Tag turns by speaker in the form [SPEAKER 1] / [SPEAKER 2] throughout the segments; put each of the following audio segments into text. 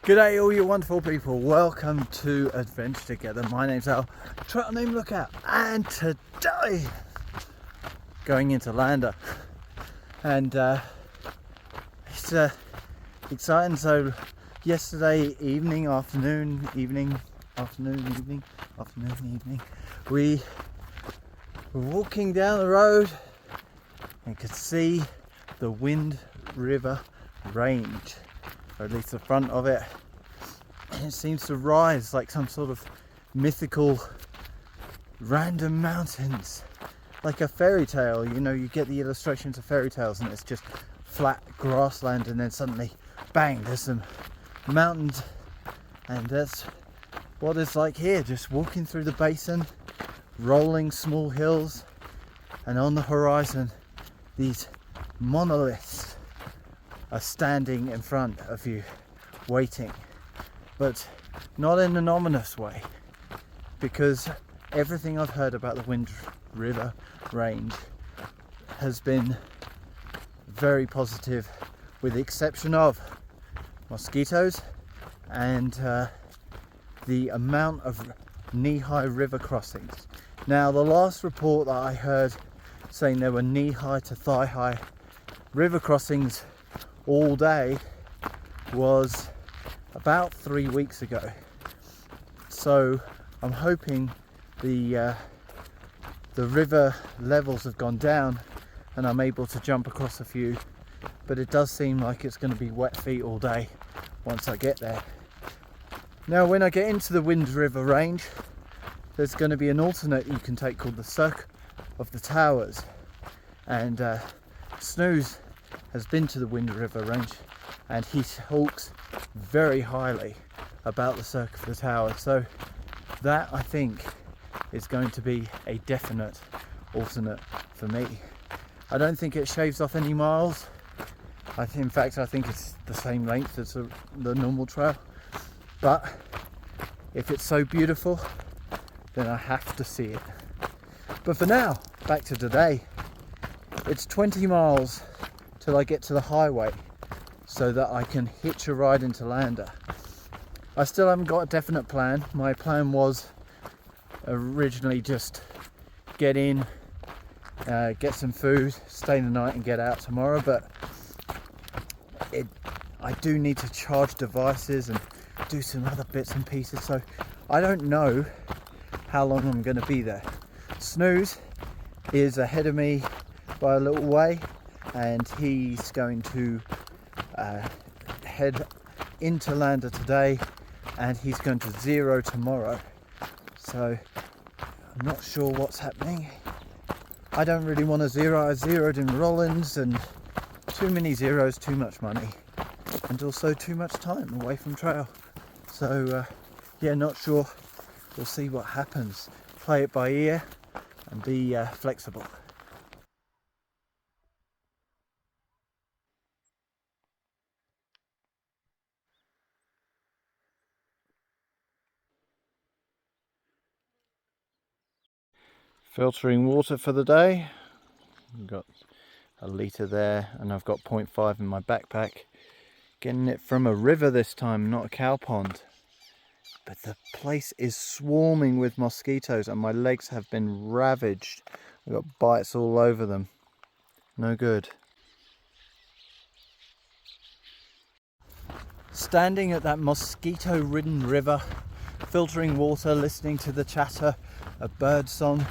[SPEAKER 1] G'day all you wonderful people, welcome to Adventure Together. My name's Al, Trail Name Lookout, and today going into Lander, and it's exciting. So yesterday afternoon, we were walking down the road and could see the Wind River range, or at least the front of it, and it seems to rise like some sort of mythical random mountains, like a fairy tale. You know, you get the illustrations of fairy tales and it's just flat grassland, and then suddenly bang, there's some mountains, and that's what it's like here, just walking through the basin, rolling small hills, and on the horizon these monoliths are standing in front of you, waiting, but not in an ominous way, because everything I've heard about the Wind River range has been very positive, with the exception of mosquitoes and the amount of knee-high river crossings. Now, the last report that I heard saying there were knee-high to thigh-high river crossings all day was about 3 weeks ago. So I'm hoping the river levels have gone down and I'm able to jump across a few, but it does seem like it's going to be wet feet all day once I get there. Now, when I get into the Wind River range, there's going to be an alternate you can take called the Cirque of the Towers, and Snooze has been to the Wind River range and he talks very highly about the Cirque of the Towers, so that I think is going to be a definite alternate for me. I don't think it shaves off any miles. In fact, I think it's the same length as the normal trail, but if it's so beautiful, then I have to see it. But for now, back to today. It's 20 miles till I get to the highway so that I can hitch a ride into Lander. I still haven't got a definite plan. My plan was originally just get in, get some food, stay the night and get out tomorrow, but I do need to charge devices and do some other bits and pieces, so I don't know how long I'm going to be there. Snooze is ahead of me by a little way, and he's going to head into Lander today, and he's going to zero tomorrow, so I'm not sure what's happening. I don't really want to zero. I zeroed in Rollins, and too many zeros, too much money, and also too much time away from trail. So yeah, not sure. We'll see what happens. Play it by ear and be flexible. Filtering water for the day. I've got a litre there, and I've got 0.5 in my backpack. Getting it from a river this time, not a cow pond. But the place is swarming with mosquitoes and my legs have been ravaged. I've got bites all over them. No good. Standing at that mosquito-ridden river, filtering water, listening to the chatter of bird song,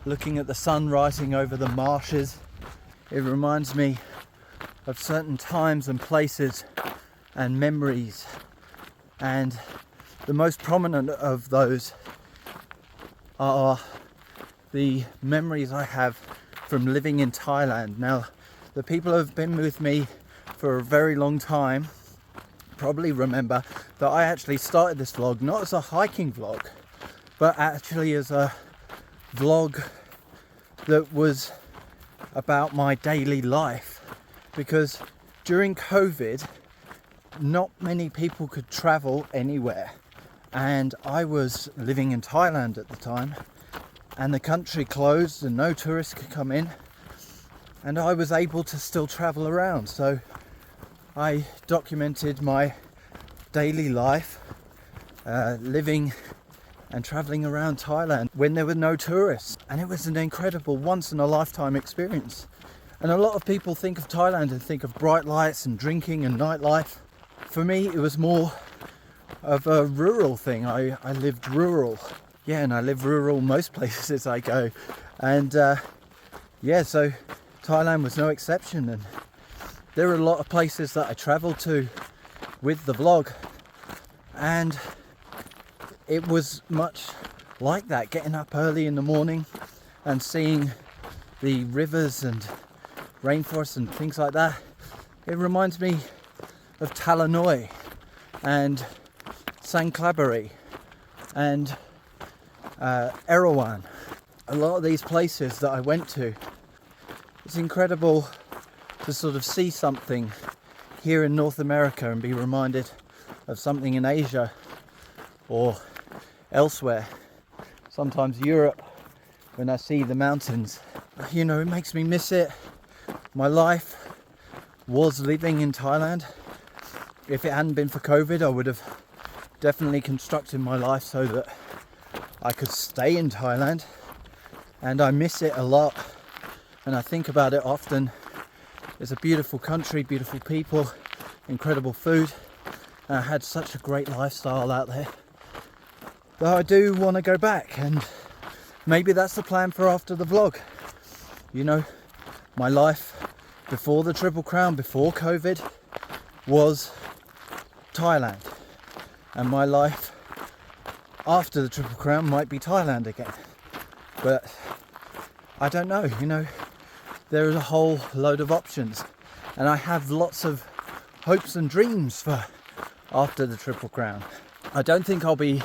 [SPEAKER 1] looking at the sun rising over the marshes, it reminds me of certain times and places and memories, and the most prominent of those are the memories I have from living in Thailand. Now, the people who have been with me for a very long time probably remember that I actually started this vlog not as a hiking vlog, but actually as a vlog that was about my daily life, because during COVID not many people could travel anywhere, and I was living in Thailand at the time, and the country closed and no tourists could come in, and I was able to still travel around. So I documented my daily life, living and traveling around Thailand when there were no tourists, and it was an incredible once-in-a-lifetime experience. And a lot of people think of Thailand and think of bright lights and drinking and nightlife. For me, it was more of a rural thing. I lived rural, and I live rural most places I go, and so Thailand was no exception. And there are a lot of places that I travelled to with the vlog, and it was much like that, getting up early in the morning and seeing the rivers and rainforests and things like that. It reminds me of Talanoy and Sangklaburi and Erawan. A lot of these places that I went to, it's incredible to sort of see something here in North America and be reminded of something in Asia or elsewhere, sometimes Europe, when I see the mountains. It makes me miss it. My life was living in Thailand. If it hadn't been for COVID, I would have definitely constructed my life so that I could stay in Thailand, and I miss it a lot, and I think about it often. It's a beautiful country, beautiful people, incredible food, and I had such a great lifestyle out there that I do want to go back, and maybe that's the plan for after the vlog. My life before the Triple Crown, before COVID, was Thailand, and my life after the Triple Crown might be Thailand again, but I don't know. There is a whole load of options, and I have lots of hopes and dreams for after the Triple Crown. I don't think I'll be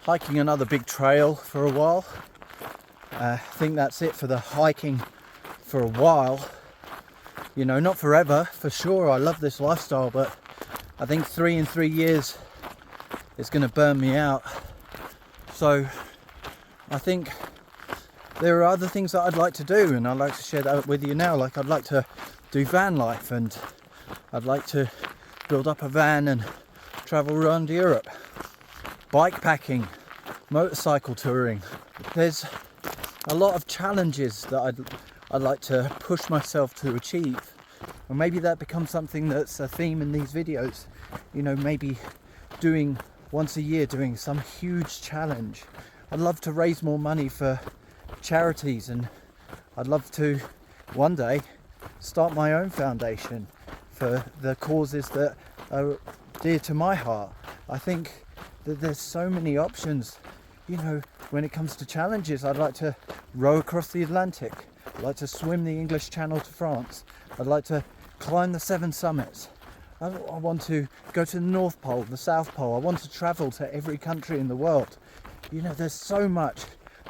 [SPEAKER 1] hiking another big trail for a while. I think that's it for the hiking for a while. Not forever, for sure. I love this lifestyle, but I think 3 years is going to burn me out. So I think there are other things that I'd like to do, and I'd like to share that with you now. Like, I'd like to do van life, and I'd like to build up a van and travel around Europe. Bike packing, motorcycle touring. There's a lot of challenges that I'd like to push myself to achieve, and maybe that becomes something that's a theme in these videos. Maybe doing once a year, doing some huge challenge. I'd love to raise more money for charities, and I'd love to one day start my own foundation for the causes that are dear to my heart. I think that there's so many options. When it comes to challenges, I'd like to row across the Atlantic. I'd like to swim the English Channel to France. I'd like to climb the 7 summits. I want to go to the North Pole, the South Pole. I want to travel to every country in the world. There's so much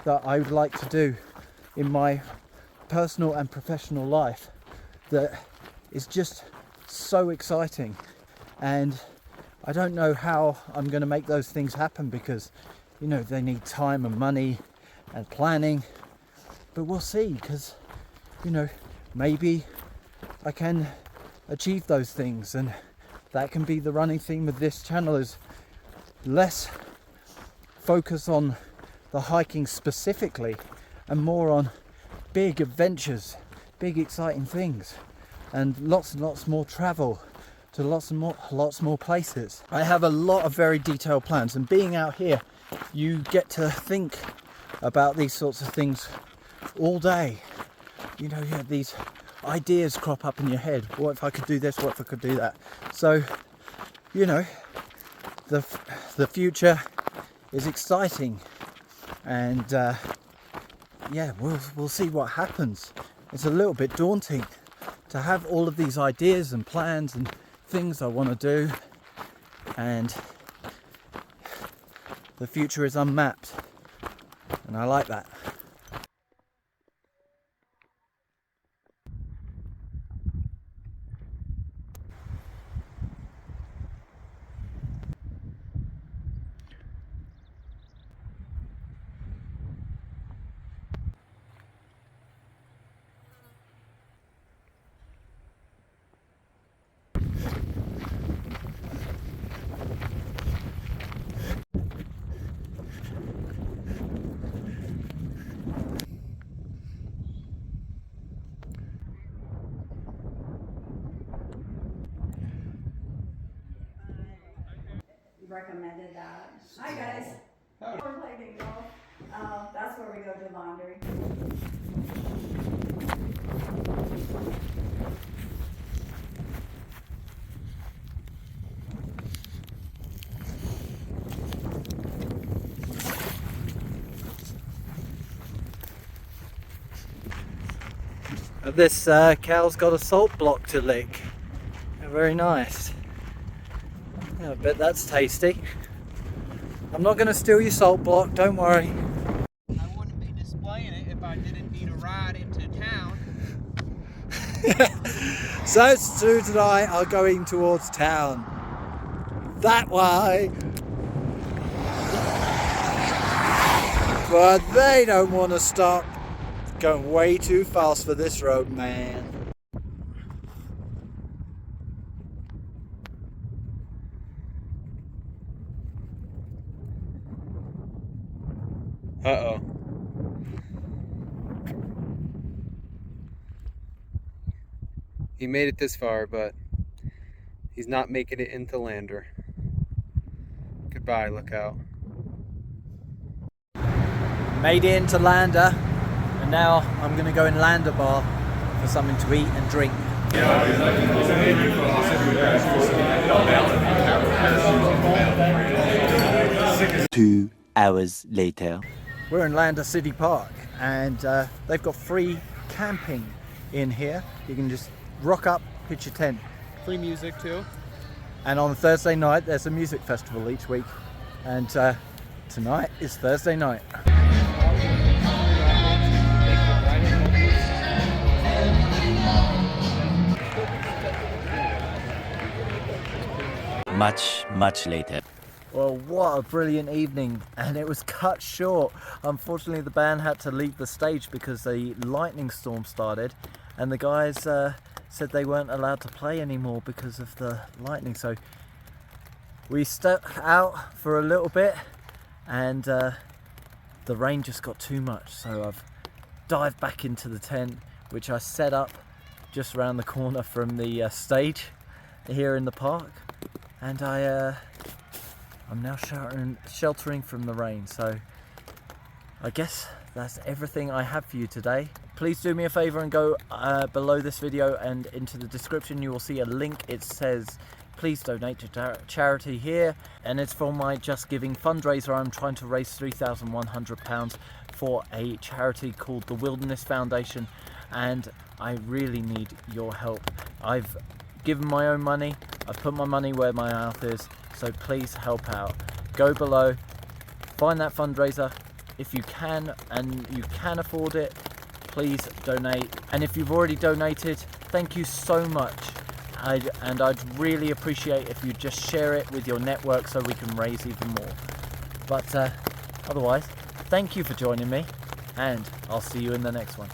[SPEAKER 1] that I would like to do in my personal and professional life that is just so exciting. And I don't know how I'm going to make those things happen, because they need time and money and planning, but we'll see, because maybe I can achieve those things, and that can be the running theme of this channel, is less focus on the hiking specifically and more on big adventures, big exciting things, and lots more travel to lots more places. I have a lot of very detailed plans, and being out here, you get to think about these sorts of things all day. You have these ideas crop up in your head. What if I could do this? What if I could do that? So, the future is exciting, and we'll see what happens. It's a little bit daunting to have all of these ideas and plans and things I want to do, and the future is unmapped, and I like that.
[SPEAKER 2] recommended that. Hi guys. We're playing bingo. That's where we go do laundry.
[SPEAKER 1] This cow's got a salt block to lick. Very nice. Yeah, I bet that's tasty. I'm not going to steal your salt block, don't worry.
[SPEAKER 3] I wouldn't be displaying it if I didn't need a ride into town.
[SPEAKER 1] So Stu and I are going towards town. That way. But they don't want to stop. Going way too fast for this road, man.
[SPEAKER 3] Uh-oh. He made it this far, but he's not making it into Lander. Goodbye, Lookout.
[SPEAKER 1] Made it into Lander, and now I'm going to go in Lander Bar for something to eat and drink.
[SPEAKER 4] 2 hours later.
[SPEAKER 1] We're in Lander City Park, and they've got free camping in here. You can just rock up, pitch your tent.
[SPEAKER 3] Free music too.
[SPEAKER 1] And on Thursday night, there's a music festival each week. And tonight is Thursday night.
[SPEAKER 4] Much later.
[SPEAKER 1] Well, what a brilliant evening, and it was cut short. Unfortunately, the band had to leave the stage because the lightning storm started, and the guys said they weren't allowed to play anymore because of the lightning. So we stepped out for a little bit, and the rain just got too much. So I've dived back into the tent, which I set up just around the corner from the stage here in the park, and I'm now sheltering from the rain. So I guess that's everything I have for you today. Please do me a favor and go below this video and into the description. You will see a link. It says please donate to charity here, and it's for my Just Giving fundraiser. I'm trying to raise £3,100 for a charity called the Widerness Foundation, and I really need your help. I've given my own money, I've put my money where my mouth is, so please help out. Go below, find that fundraiser. If you can and you can afford it, please donate. And if you've already donated, thank you so much. And I'd really appreciate if you just share it with your network so we can raise even more. But otherwise, thank you for joining me, and I'll see you in the next one.